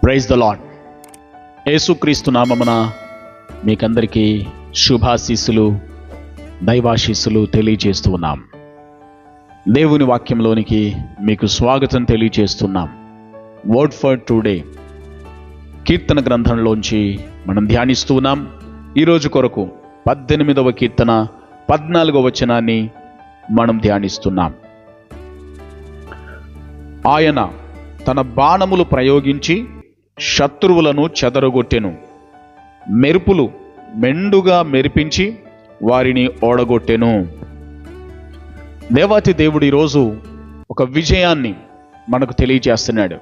Praise the lord. యేసుక్రీస్తు నామమున మీకందరికీ శుభాశీస్సులు, దైవాశీస్సులు తెలియజేస్తూ ఉన్నాం. దేవుని వాక్యంలోనికి మీకు స్వాగతం తెలియజేస్తున్నాం. వర్డ్ ఫర్ టుడే కీర్తన గ్రంథంలోంచి మనం ధ్యానిస్తూ ఉన్నాం. ఈరోజు కొరకు 18వ కీర్తన 14వ వచనాన్ని మనం ధ్యానిస్తున్నాం. ఆయన తన బాణములు ప్రయోగించి శత్రువులను చెదరగొట్టెను, మెరుపులు మెండుగా మెరిపించి వారిని ఓడగొట్టెను. దేవాతి దేవుడు ఈరోజు ఒక విజయాన్ని మనకు తెలియజేస్తున్నాడు.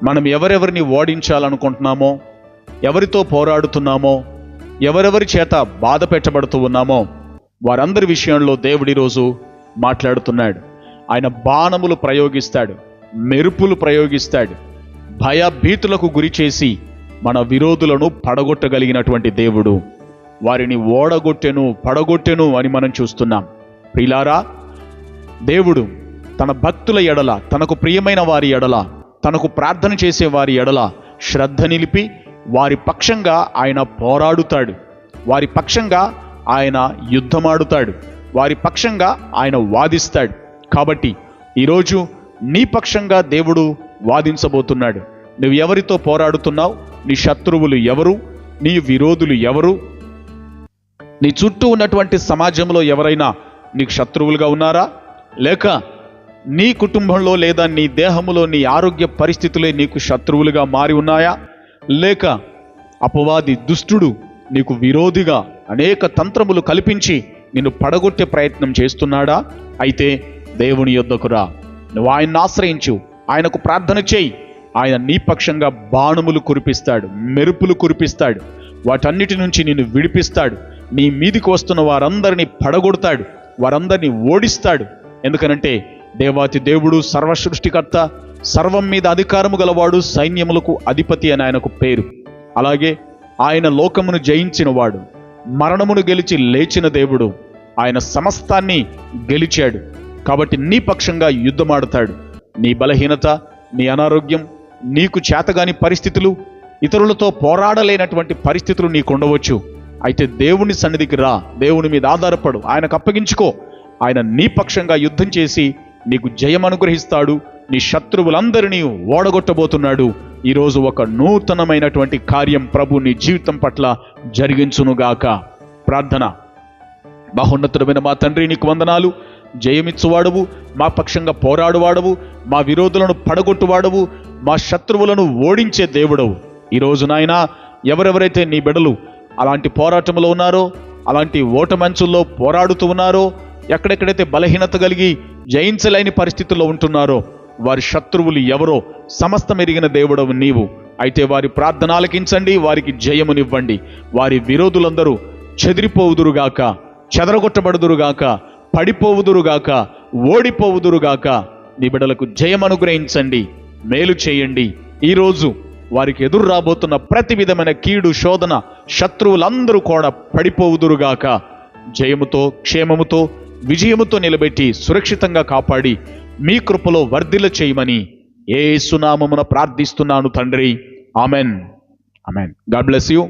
మనం ఎవరెవరిని ఓడించాలనుకుంటున్నామో, ఎవరితో పోరాడుతున్నామో, ఎవరెవరి చేత బాధ పెట్టబడుతూ ఉన్నామో వారందరి విషయంలో దేవుడు ఈరోజు మాట్లాడుతున్నాడు. ఆయన బాణములు ప్రయోగిస్తాడు, మెరుపులు ప్రయోగిస్తాడు, భయభీతులకు గురి చేసి మన విరోధులను పడగొట్టగలిగినటువంటి దేవుడు. వారిని ఓడగొట్టెను, పడగొట్టెను అని మనం చూస్తున్నాం. ప్రియులారా, దేవుడు తన భక్తుల ఎడల, తనకు ప్రియమైన వారి ఎడల, తనకు ప్రార్థన చేసే వారి ఎడల శ్రద్ధ నిలిపి వారి పక్షంగా ఆయన పోరాడుతాడు, వారి పక్షంగా ఆయన యుద్ధమాడుతాడు, వారి పక్షంగా ఆయన వాదిస్తాడు. కాబట్టి ఈరోజు నీ పక్షంగా దేవుడు వాదించబోతున్నాడు. నువ్వు ఎవరితో పోరాడుతున్నావు? నీ శత్రువులు ఎవరు? నీ విరోధులు ఎవరు? నీ చుట్టూ ఉన్నటువంటి సమాజంలో ఎవరైనా నీకు శత్రువులుగా ఉన్నారా? లేక నీ కుటుంబంలో లేదా నీ దేహములో నీ ఆరోగ్య పరిస్థితులే నీకు శత్రువులుగా మారి ఉన్నాయా? లేక అపవాది దుష్టుడు నీకు విరోధిగా అనేక తంత్రములు కల్పించి నిన్ను పడగొట్టే ప్రయత్నం చేస్తున్నాడా? అయితే దేవుని యొద్దకు రా, నువ్వు ఆయన్ని ఆశ్రయించు, ఆయనకు ప్రార్థన చేయి. ఆయన నీ పక్షంగా బాణములు కురిపిస్తాడు, మెరుపులు కురిపిస్తాడు, వాటన్నిటి నుంచి నిన్ను విడిపిస్తాడు. నీ మీదికి వస్తున్న వారందరినీ పడగొడతాడు, వారందరినీ ఓడిస్తాడు. ఎందుకనంటే దేవాతి దేవుడు సర్వ సృష్టికర్త, సర్వం మీద అధికారము గలవాడు, సైన్యములకు అధిపతి అని ఆయనకు పేరు. అలాగే ఆయన లోకమును జయించిన వాడు, మరణమును గెలిచి లేచిన దేవుడు. ఆయన సమస్తాన్ని గెలిచాడు. కాబట్టి నీ పక్షంగా యుద్ధమాడతాడు. నీ బలహీనత, నీ అనారోగ్యం, నీకు చేతగాని పరిస్థితులు, ఇతరులతో పోరాడలేనటువంటి పరిస్థితులు నీకు ఉండవచ్చు. అయితే దేవుని సన్నిధికి రా, దేవుని మీద ఆధారపడు, ఆయనకు అప్పగించుకో. ఆయన నీ పక్షంగా యుద్ధం చేసి నీకు జయం అనుగ్రహిస్తాడు. నీ శత్రువులందరినీ ఓడగొట్టబోతున్నాడు. ఈరోజు ఒక నూతనమైనటువంటి కార్యం ప్రభు నీ జీవితం పట్ల జరిగించునుగాక. ప్రార్థన. మహోన్నతుడమైన మా తండ్రి, నీకు వందనాలు. జయమిచ్చువాడవు, మా పక్షంగా పోరాడువాడవు, మా విరోధులను పడగొట్టువాడవు, మా శత్రువులను ఓడించే దేవుడవు. ఈరోజు నాయనా, ఎవరెవరైతే నీ బిడ్డలు అలాంటి పోరాటంలో ఉన్నారో, అలాంటి ఓటమంచుల్లో పోరాడుతూ ఉన్నారో, ఎక్కడెక్కడైతే బలహీనత కలిగి జయించలేని పరిస్థితుల్లో ఉంటున్నారో వారి శత్రువులు ఎవరో సమస్తం ఎరిగిన దేవుడవు నీవు. అయితే వారి ప్రార్థన ఆలకించండి, వారికి జయమునివ్వండి. వారి విరోధులందరూ చెదిరిపోవుదురుగాక, చెదరగొట్టబడుదురుగాక, పడిపోవుదురుగాక, ఓడిపోవుదురుగాక. నీ బిడ్డలకు జయం అనుగ్రహించండి, మేలు చేయండి. ఈరోజు వారికి ఎదురు రాబోతున్న ప్రతి విధమైన కీడు, శోధన, శత్రువులందరూ కూడా పడిపోవుదురుగాక. జయముతో, క్షేమముతో, విజయముతో నిలబెట్టి సురక్షితంగా కాపాడి మీ కృపలో వర్ధిల్ల చేయమని యేసు నామమున ప్రార్థిస్తున్నాను తండ్రి. Amen. Amen. God bless you.